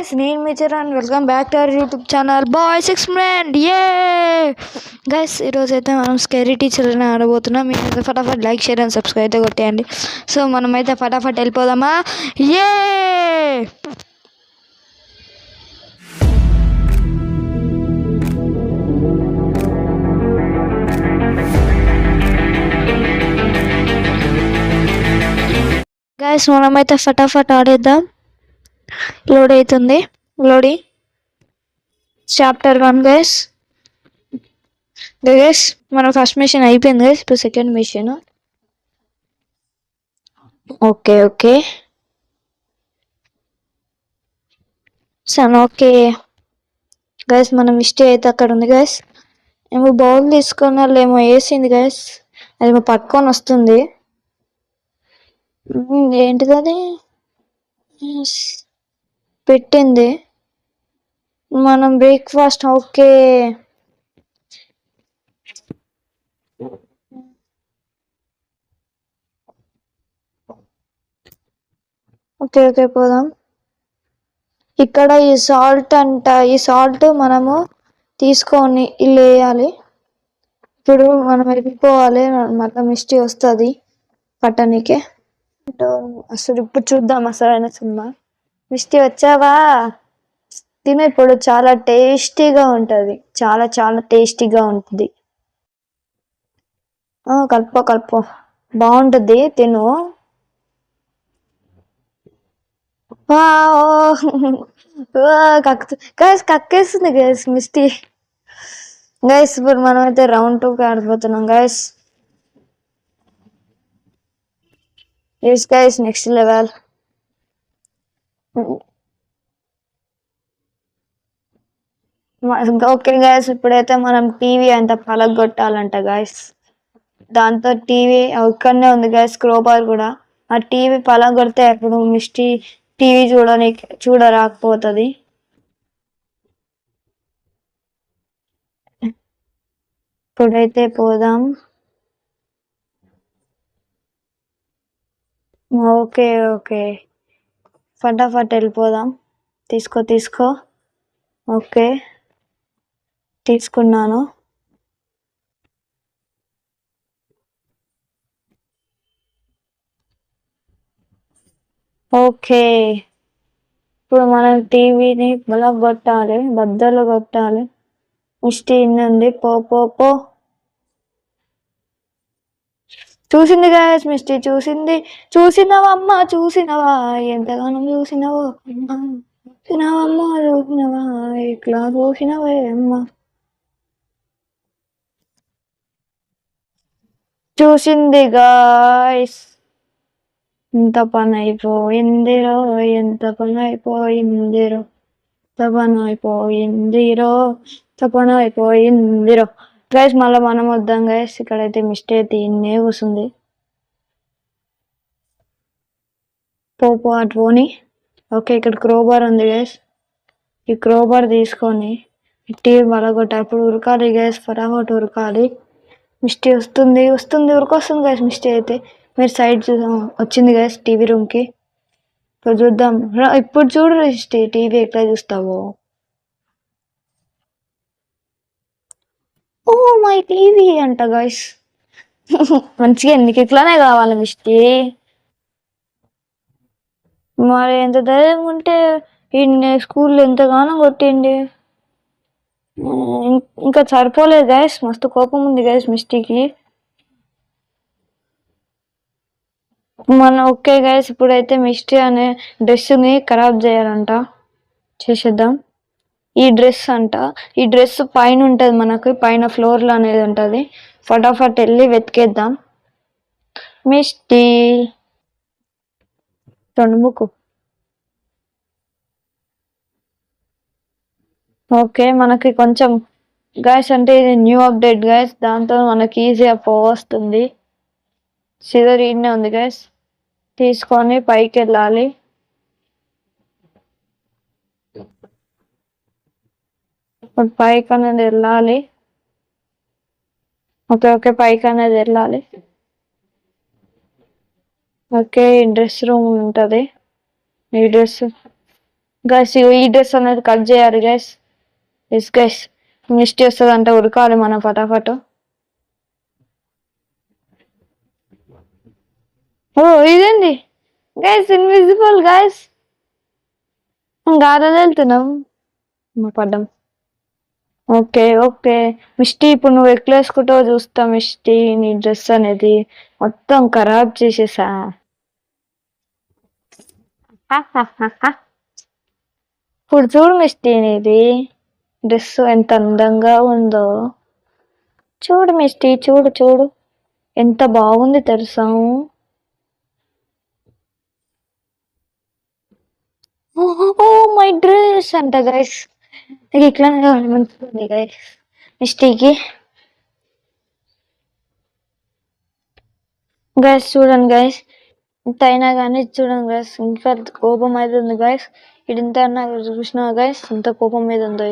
Guys, నేను మీ Charan. Welcome back to our YouTube channel boys experiment. Guys, ఈరోజు అయితే మనం స్కేరీ టీచర్ అని ఆడబోతున్నాం. మీరైతే ఫటాఫట్ లైక్, షేర్ అండ్ సబ్స్క్రైబ్ అయితే కొట్టేయండి. సో మనమైతే ఫటాఫట్ వెళ్ళిపోదామా? ఏ గైస్, మనమైతే ఫటాఫట్ ఆడేద్దాం. లోడ్ అవుతుంది. Loading chapter 1 guys. గైస్, మన ఫస్ట్ మిషన్ అయిపోయింది గైస్. ఇప్పుడు second mission. Okay okay son. Okay guys, మన మిస్టేక్ అయితే అక్కడ ఉంది గైస్. ఏమో బౌల్ తీసుకొని వాళ్ళు ఏమో వేసింది గైస్. అది పట్టుకొని వస్తుంది. ఏంటిది అది పెట్టింది? మనం బ్రేక్ఫాస్ట్. ఓకే ఓకే ఓకే పోదాం. ఇక్కడ ఈ సాల్ట్ అంట. ఈ సాల్ట్ మనము తీసుకొని ఇల్లు వేయాలి. ఇప్పుడు మనం వెళ్ళిపోవాలి. మళ్ళీ మిస్టీ వస్తుంది పట్టణికే. అసలు ఇప్పుడు చూద్దాం అసలైన సినిమా. మిస్టీ వచ్చావా? తిను. ఇప్పుడు చాలా టేస్టీగా ఉంటుంది. చాలా చాలా టేస్టీగా ఉంటుంది. కలుపు కలుపు, బాగుంటుంది. తిను. గైస్ కక్కేస్తుంది గైస్ మిస్టీ. గైస్, ఇప్పుడు మనం అయితే రౌండ్ 2కి ఆడిపోతున్నాం guys. Yes guys, next level. Okay guys, ఇప్పుడైతే మనం టీవీ అంతా పలగొట్టాలంట గైస్. దాంతో టీవీ ఇక్కడనే ఉంది గైస్. క్రోబార్ కూడా. ఆ టీవీ పలగొడితే అప్పుడు మిస్టీ టీవీ చూడరాకపోతుంది. ఇప్పుడైతే పోదాం. ఓకే ఓకే ఫటాఫట్ వెళ్ళిపోదాం. తీసుకో. ఓకే, తీసుకున్నాను. ఓకే, ఇప్పుడు మనం టీవీని కొట్టాలి, బద్దలు కొట్టాలి. మిస్టీ ఉంది. పో. చూసింది గాయస్, మిస్టీ చూసింది. చూసినవా అమ్మ? చూసినవా? ఎంతగానో చూసినవో చూసినవమ్మా? చూసినవా? ఇట్లా చూసినవే అమ్మ. చూసింది గాయస్. ఎంత పని అయిపోయిందిరో, ఎంత పని అయిపోయిందిరో, తపన అయిపోయిందిరో. గైస్, మళ్ళీ మనం వద్దాం గైస్. ఇక్కడైతే మిస్టేక్ తిన్నే కూర్చుంది. పో అటు పోని. ఓకే, ఇక్కడ క్రోబార్ ఉంది గైస్. ఈ క్రోబార్ తీసుకొని టీవీ బలగొట్ట. ఇప్పుడు ఉరకాలి గైస్, ఫటాఫట్ ఉరకాలి. మిస్టీ వస్తుంది ఉరికొస్తుంది గైస్. మిస్టీ అయితే మీరు సైడ్ చూద్దాం. వచ్చింది గైస్ టీవీ రూమ్కి. ఇప్పుడు చూద్దాం. ఇప్పుడు చూడు మిస్టీ, టీవీ ఎట్లా చూస్తావో. ఓ మై టీవీ అంట గైస్. మంచిగా నీకు ఇట్లానే కావాలి మిస్టీ. మరి ఎంత ధైర్యం ఉంటే ఈ స్కూల్లో ఎంతగానో కొట్టిండి. ఇంకా సరిపోలేదు గైస్. మస్తు కోపం ఉంది గైస్ మిస్టీకి. ఓకే గైస్, ఇప్పుడైతే మిస్టీ అనే డ్రెస్ని ఖరాబ్ చేయాలంట. చేసేద్దాం. ఈ డ్రెస్ అంట. ఈ డ్రెస్ పైన ఉంటుంది, మనకి పైన ఫ్లోర్లో అనేది ఉంటుంది. ఫటాఫట్ వెళ్ళి వెతికేద్దాం. మిస్టీ తొండుముకు. ఓకే, మనకి కొంచెం గైస్ అంటే ఇది న్యూ అప్డేట్ గైస్. దాంతో మనకి ఈజీగా వస్తుంది. సిజర్ ఈడనే ఉంది గైస్. తీసుకొని పైకి వెళ్ళాలి. పైకి అనేది వెళ్ళాలి. ఓకే పైకి అనేది వెళ్ళాలి. ఓకే, డ్రెస్ రూమ్ ఉంటుంది. ఈ డ్రెస్ గైస్ ఈ డ్రెస్ అనేది కట్ చేయాలి గైస్. ఎస్ గైస్, మిస్టీ వస్తుంది అంటే ఉరకాలి మనం ఫటాఫట్. ఓ ఇదేంది గైస్, ఇన్విజిబుల్ గైస్. గాలి వెళ్తున్నాం పడ్డం. ఓకే ఓకే మిస్టీ, ఇప్పుడు నువ్వు ఎట్లేసుకుంటావో చూస్తా మిస్టీ. నీ డ్రెస్ అనేది మొత్తం ఖరాబ్ చేసేసా. ఇప్పుడు చూడు మిస్టీ, నీది డ్రెస్ ఎంత అందంగా ఉందో. చూడు మిస్టీ, చూడు చూడు ఎంత బాగుంది తెలుసా. ఓ మై డ్రెస్ అంట గైస్. నాకు ఇట్లానే కావాలి, మంచిగా గైస్ మిస్టీకి. గైస్ చూడండి గైస్, ఇంత అయినా కానీ చూడండి గైస్, ఇంకా కోపం అయితే ఉంది గైస్. ఇంత అన్నా చూసినా గైస్ ఇంత కోపం మీద ఉందో.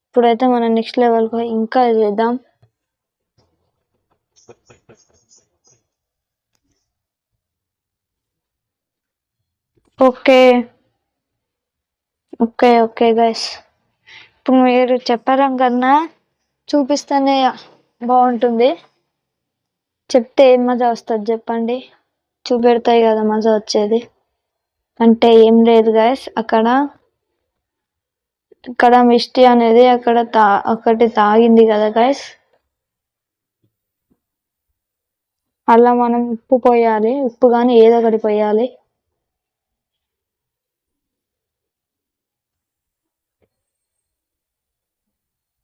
ఇప్పుడైతే మనం నెక్స్ట్ లెవెల్ ఇంకా చేద్దాం. ఓకే ఓకే ఓకే గైస్, ఇప్పుడు మీరు చెప్పడం కన్నా చూపిస్తేనే బాగుంటుంది. చెప్తే ఏం మజా వస్తుంది చెప్పండి. చూపెడతాయి కదా మజా వచ్చేది. అంటే ఏం లేదు గైస్, ఇక్కడ మిస్టీ అనేది ఒకటి తాగింది కదా గైస్. అలా మనం ఉప్పు పోయాలి, ఉప్పు కానీ ఏదో ఒకటి పోయాలి.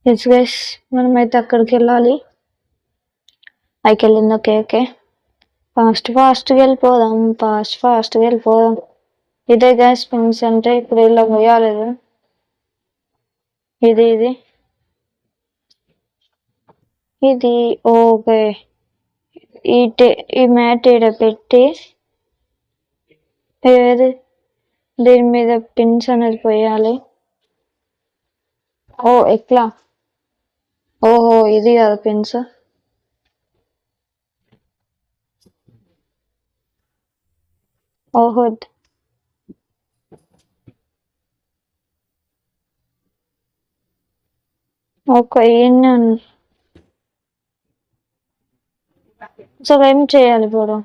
ఎస్ గైస్, మనమైతే అక్కడికి వెళ్ళాలి. పైకి వెళ్ళింది. ఓకే ఓకే, ఫాస్ట్గా వెళ్ళిపోదాం, ఫాస్ట్గా వెళ్ళిపోదాం. ఇదే గ్యాస్ పిన్స్ అంటే ఇప్పుడు ఇలా పోయాలేదు. ఇది ఓకే. ఈ మ్యాట్ ఈడ పెట్టి దీని మీద పిన్స్ అనేది పోయాలి. ఓ ఎట్లా, ఓహో ఇది కదా పిన్స్. ఓహో ఓకే, అసలు ఏం చేయాలి ఇప్పుడు?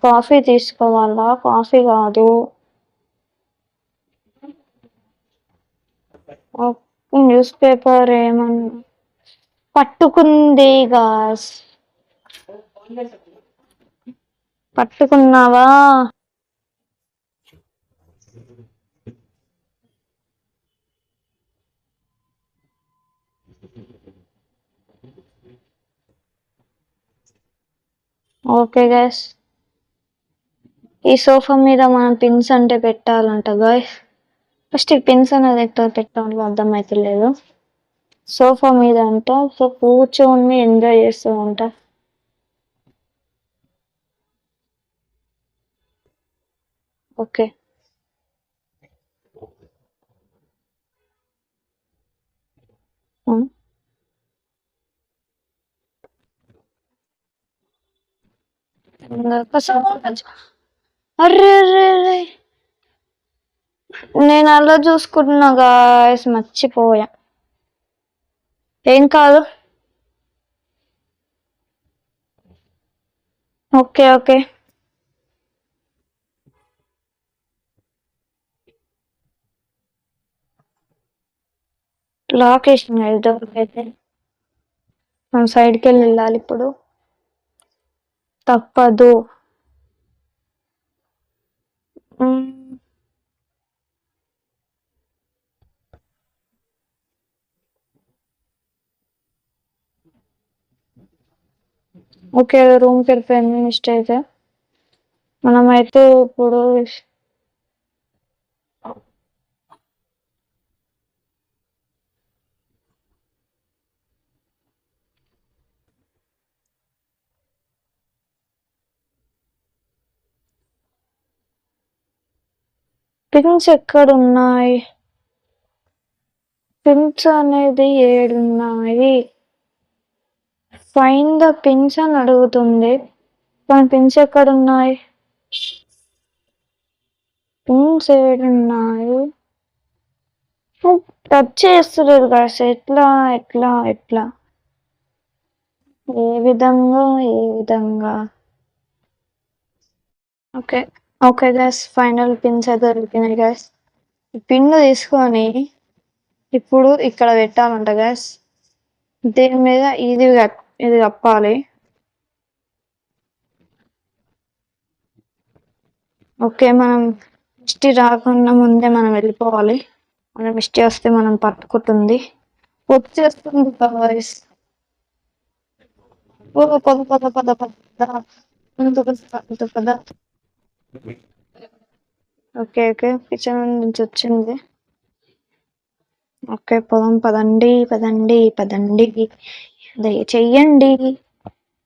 కాఫీ తీసుకోవాలా? కాఫీ కాదు, న్యూస్ పేపర్ ఏమన్నా పట్టుకుంది గాస్. పట్టుకున్నావా? ఓకే గైస్, ఈ సోఫా మీద మనం పిన్స్ అంటే పెట్టాలంట గైస్. ఫస్ట్ ఈ పిన్స్ అనేది ఎక్కడ పెట్టాలో అర్థమైతలేదు. సోఫా మీద అంట, సో కూర్చొని ఎంజాయ్ చేస్తూ ఉంటా. ఓకే అర్రే అర్రే అర్రే, నేను అలా చూసుకుంటున్నా గాయస్, మర్చిపోయా. ఏం కాదు. ఓకే ఓకే, లాక్ వేసిన అయితే మనం సైడ్కి వెళ్ళాలి ఇప్పుడు, తప్పదు. ఓకే, రూమ్కి వెళ్ళిపోయింది మిస్టేక్ అయితే. మనమైతే ఇప్పుడు పిన్స్ ఎక్కడున్నాయి? పిన్స్ అనేది 7 ఉన్నాయి. ఫైండ్ ద పిన్స్ అని అడుగుతుంది. మన పిన్స్ ఎక్కడున్నాయి? పిన్స్ ఏడున్నాయి? టచ్ చేస్తలేదు గాయస్. ఎట్లా ఎట్లా ఎట్లా ఏ విధంగా okay okay guys, final pins అయితే దొరికినాయి గైస్. ఈ పిన్ తీసుకొని ఇప్పుడు ఇక్కడ పెట్టాలంట గైస్. దీని మీద ఇది కప్పాలి. ఓకే, మనం మిస్టీ రాకుండా ముందే మనం వెళ్ళిపోవాలి. మన మిస్టీ వస్తే మనం పట్టుకుంటుంది, వచ్చేస్తుంది గాయస్. పద. ఓకే ఓకే, కిచెన్ నుంచి వచ్చింది. ఓకే పోదాం, పదండి చెయ్యండి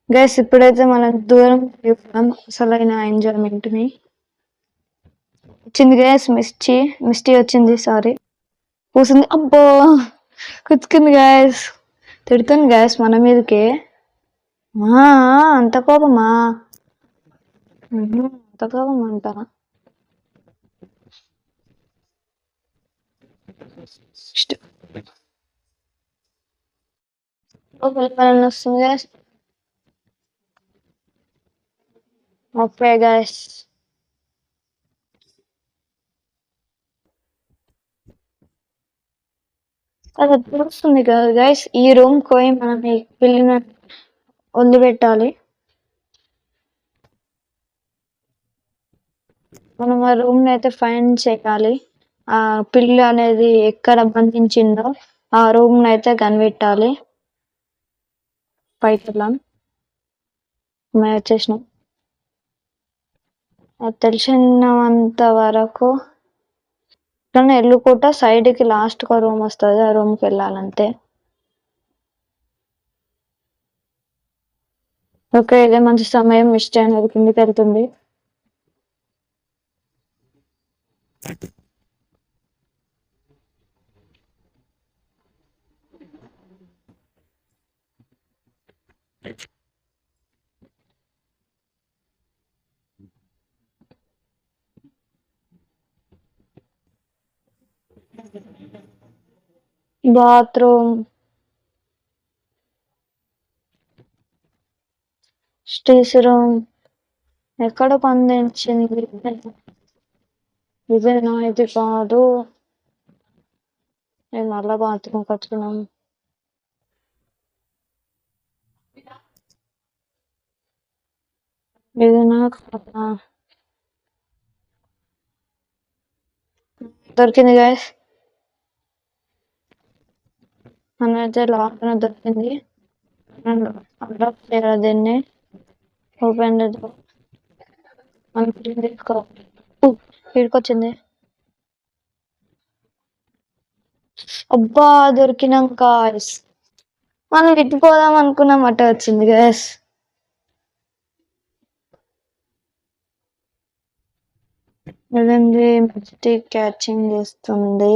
గైస్. ఇప్పుడైతే మనం దూరం అసలైన ఎంజాయ్మెంట్ ని వచ్చింది గైస్. మిస్టీ వచ్చింది, సారీ కూసింది. అబ్బో కుచ్చుకుంది గైస్. తిడుతుంది గైస్ మన మీదకే. అంత కోపమా? అంత కోపం అంటారా? వస్తుంది గైస్. ఓకే గైస్, అది ఎప్పుడు వస్తుంది కదా గైస్. ఈ రూమ్ పోయి మనం ఈ పిల్లిని వదిలిపెట్టాలి. మనం ఆ రూమ్ ని అయితే ఫైండ్ చేయాలి. ఆ పిల్లి అనేది ఎక్కడ బంధించిందో ఆ రూమ్ ని అయితే కనిపెట్టాలి. పైకి వెళ్ళాం, మేము వచ్చేసినాం. తెలిసినంత వరకు ఇట్లా వెళ్ళుకుంటా సైడ్ కి లాస్ట్ ఒక రూమ్ వస్తుంది, ఆ రూమ్ కి వెళ్ళాలంతే. ఓకే, ఇదే మంచి సమయం. మిస్టీ అనేది కిందికి వెళ్తుంది. బాత్రూమ్, స్టేస్ రూమ్ ఎక్కడ బంధించింది? ఇదేనా? ఇది కాదు. నేను మళ్ళా బాత్రూమ్కి వచ్చినాం. ఇది నాకు దొరికింది గైస్. మనమైతే లాక్ దొరికింది. అన్లాక్ చేయాలి దీన్ని. ఓపెన్ వీడికొచ్చింది. అబ్బా దొరికినాక మనం విడిపోదాం అనుకున్నాం, అట్ట వచ్చింది గైస్. ఇదండి మిస్టీ క్యాచింగ్ చేస్తుంది.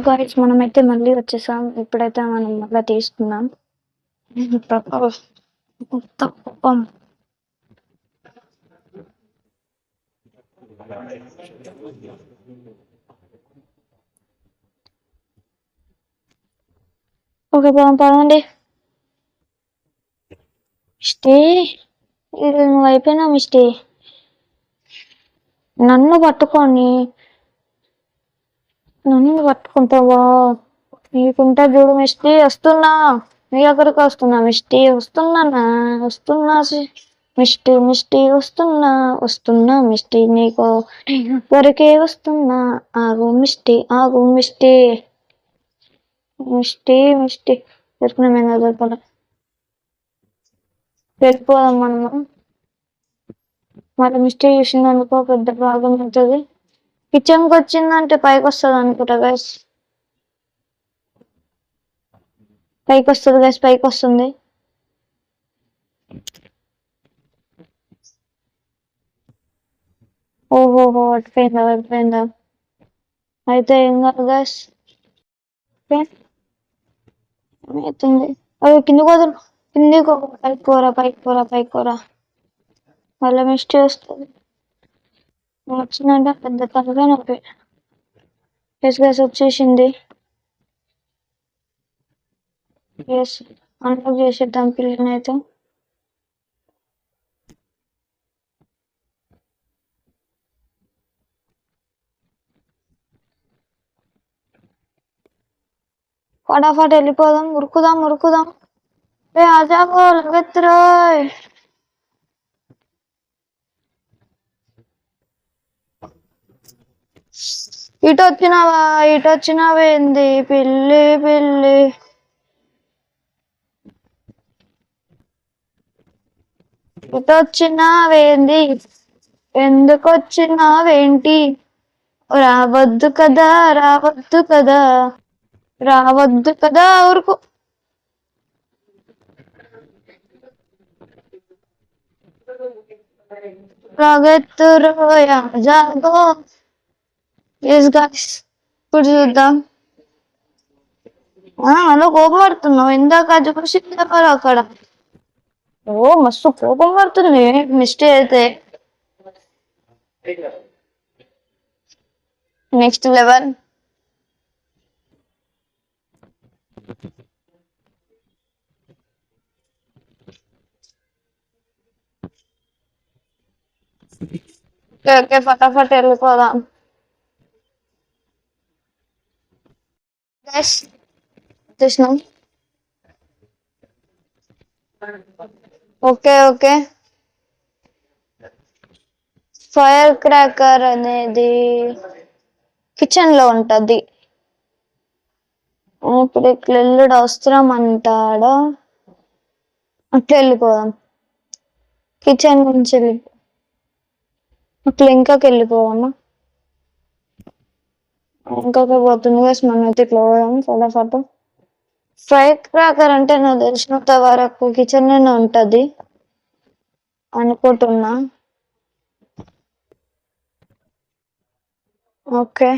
గైస్ మనమైతే మళ్ళీ వచ్చేసాం. ఇప్పుడైతే మనం మళ్ళీ తీసుకున్నాం. ఓకే పదండి. మిస్టీ, ఇది నువ్వు అయిపోయినా మిస్టీ. నన్ను పట్టుకుంటావా? నీకుంటా చూడు మిస్టీ. వస్తున్నా, నీ దగ్గరకు వస్తున్నా మిస్టీ. వస్తున్నా మిస్టీ వస్తున్నా మిస్టీ. నీకు వరకే వస్తున్నా. ఆగు మిస్టీ. దొరికిన మీద వెళ్ళిపోదాం మనము. మరి మిస్టీ చూసిందనుకో పెద్ద ప్రాబ్లం అవుతుంది. కిచెన్కి వచ్చిందంటే పైకి వస్తుంది అనుకుంటా గైస్. పైకి వస్తుంది. ఓహోహో! అటుపోయిందా? అటుపోయిందా? అయితే ఏం కాదు గాయ్స్. ఓకే. ఏమైతుంది? అయ్యో! కిందకి వదలు. కిందకి పైకి పోరా, పైకి పోరా, పైకి పోరా. మళ్ళీ మిస్ చేస్తుంది. వచ్చిందంటే పెద్ద తలకాయ నొప్పి. ఎస్ గైస్ వచ్చేసింది. ఎస్ అన్లాక్ చేసేద్దాం పిల్లని అయితే. ఫటాఫట్ వెళ్ళిపోదాం. ఉరుకుదాం ఉరుకుదాం. రే ఆజాగో లగెత్తురోయ్. ఇటు వచ్చినావా? ఇటు వచ్చినావేంది పిల్లి పిల్లి? ఇటు వచ్చినావేంది? ఎందుకు వచ్చినావేంటి? రావద్దు కదా, రావద్దు కదా, రావద్దు కదా. ఊరుకు. లగెత్తురోయ్ ఆజాగో. ఎస్ గాయ్స్ ఇప్పుడు చూద్దాం. అలా కోపం పడుతున్నావు. ఇందాక అది చూసి అక్కడ. ఓ మస్తు కోపం పడుతుంది మిస్టేక్ అయితే. Next level. ఓకే ఫటాఫట్ వెళ్ళిపోదాం. గైస్ వచ్చేసినాం. Okay okay. ఫైర్ క్రాకర్ అనేది కిచెన్ లో ఉంటది. ఇప్పుడు ఇట్లా వెళ్ళుడు అవసరం అంటాడా? అట్లా వెళ్ళిపోదాం. కిచెన్ నుంచి అట్లా ఇంకాకి వెళ్ళిపోదామా? ఇంకొక పోతుంది కదా మనం అయితే ఇట్లా పోదాం ఫటాఫట్. ఫైర్ క్రాకర్ అంటే నాకు తెలిసినంత వరకు కిచెన్ లోనే ఉంటది అనుకుంటున్నా. ఓకే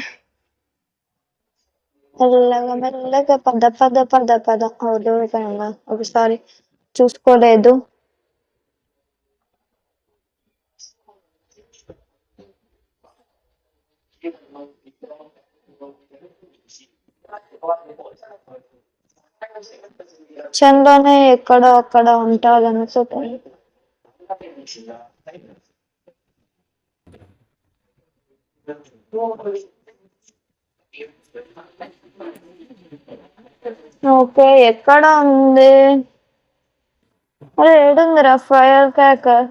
మెల్లగా మెల్లగా పద పద పద పద. దూరిపోయినా ఒకసారి చూసుకోలేదు. కిచెన్ లోనే ఎక్కడో అక్కడ ఉంటాది అనుకుంటాను. ఓకే ఎక్కడ ఉంది? అరే ఏడుందిరా ఫైర్ క్రాకర్?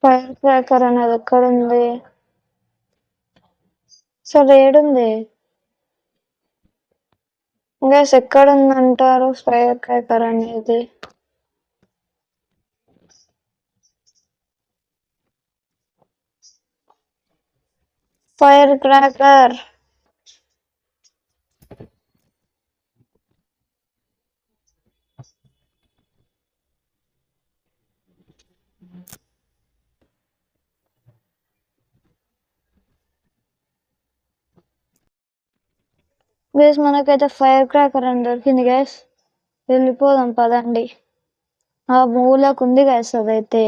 ఫైర్ క్రాకర్ అనేది ఎక్కడుంది? సరే ఏడుంది గ్యాస్? ఎక్కడుందంటారు ఫైర్ క్రాకర్ అనేది? ఫైర్ క్రాకర్ గ్యాస్ మనకైతే ఫైర్ క్రాకర్ అని దొరికింది గ్యాస్. వెళ్ళిపోదాం పదండి. ఆ మూలకు ఉంది గ్యాస్ అదైతే.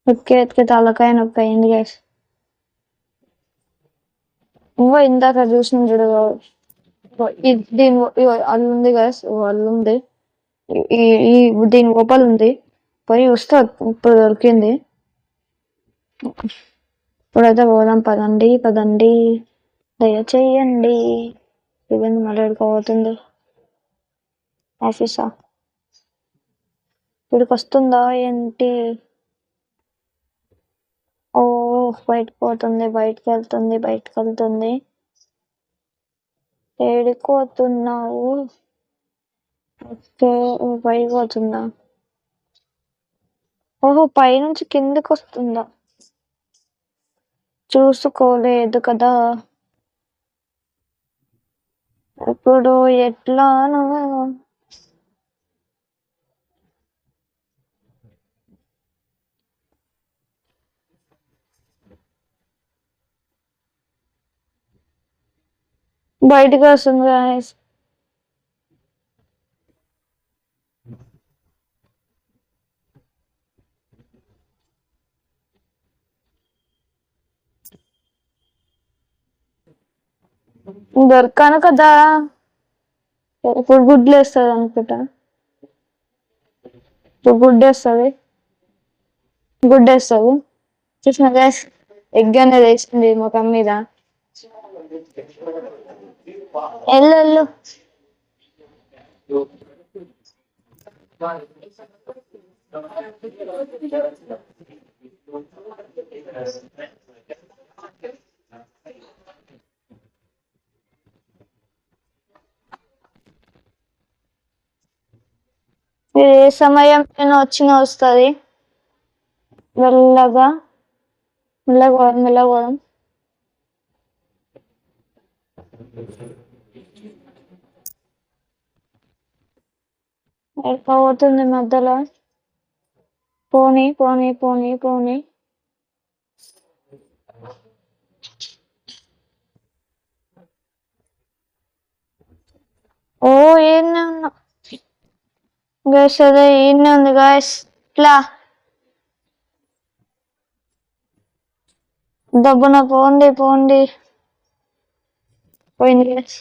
ఎక్కి తలకాయ నొప్పి అయింది గ్యాస్. ఇంకో ఇందాక చూసిన చూడు దీని అల్లుంది గ్యాస్. అల్లుంది ఈ దీని లోపల ఉంది. పోయి వస్తా ఇప్పుడు దొరికింది. ఇప్పుడైతే పోదాం పదండి పదండి. దయచేయండి. ఇవన్నీ మళ్ళీ ఎడుకోబోతుంది ఆఫీసా? ఇక్కడికి వస్తుందా ఏంటి? ఓ బయటకు పోతుంది, బయటకు వెళ్తుంది, బయటకు వెళ్తుంది. ఏడిపోతున్నావు? ఓకే పైకి పోతుందా? ఓహో, పైనుంచి కిందకి వస్తుందా? చూసుకోలేదు కదా. ఇప్పుడు ఎట్లాను? బయటకు వస్తుంది guys. దొరకాను కదా. ఇప్పుడు గుడ్లు వేస్తుంది అనుకుంటా. ఇప్పుడు గుడ్డేస్తుంది. చూసిన గ్యాస్ ఎగ్ అనేది వేసింది ముఖం మీద. ఎల్లు ఏ సమయం వచ్చినా వస్తుంది. మెల్లగా మెల్లగా ఎట్లా పోతుంది మధ్యలో. పోనీ పోనీ పోనీ పోనీ. ఓ ఏం గైస్, అదే ఈయనే ఉంది గాయస్. ఇట్లా దబ్బున పోండి పోయింది గైస్.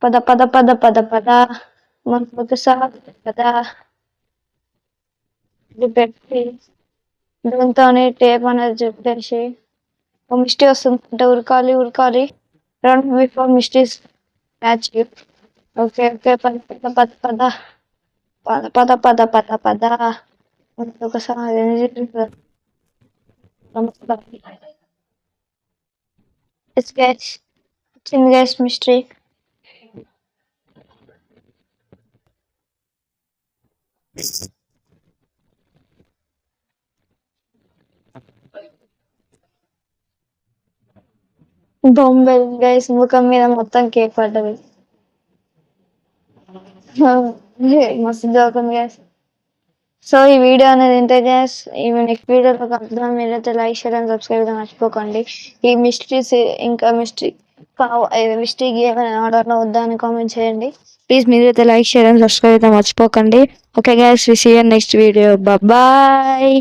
పద పద పద పద పద మనకు ఒకసారి కదా పెట్టి దాంతో టేప్ అనేది చెప్పేసి మిస్టేక్ వస్తుంది అంటే ఉరకాలి run before mistakes match. Okay okay, పద పద పద పద పద పద పద పద ఒకసారి చిన్న గ్యాస్ మిస్టేక్. బొంబే గైస్ ముఖం మీద మొత్తం కేక్ పడ్డది. మస్తు జోకుంది గ్యాస్. సో ఈ వీడియో అనేది ఇంతే గ్యాస్. ఈ నెక్స్ట్ వీడియోలో కలుద్దాం. మీరైతే లైక్ షేర్ అండ్ సబ్స్క్రైబ్ మర్చిపోకండి. ఈ మిస్టరీస్ ఇంకా మిస్టేక్ ఏమైనా ఆర్డర్లో వద్దా అని కామెంట్ చేయండి ప్లీజ్. మీరైతే లైక్ షేర్ అండ్ సబ్స్క్రైబ్ మర్చిపోకండి. Okay guys, we see you next video. Bye.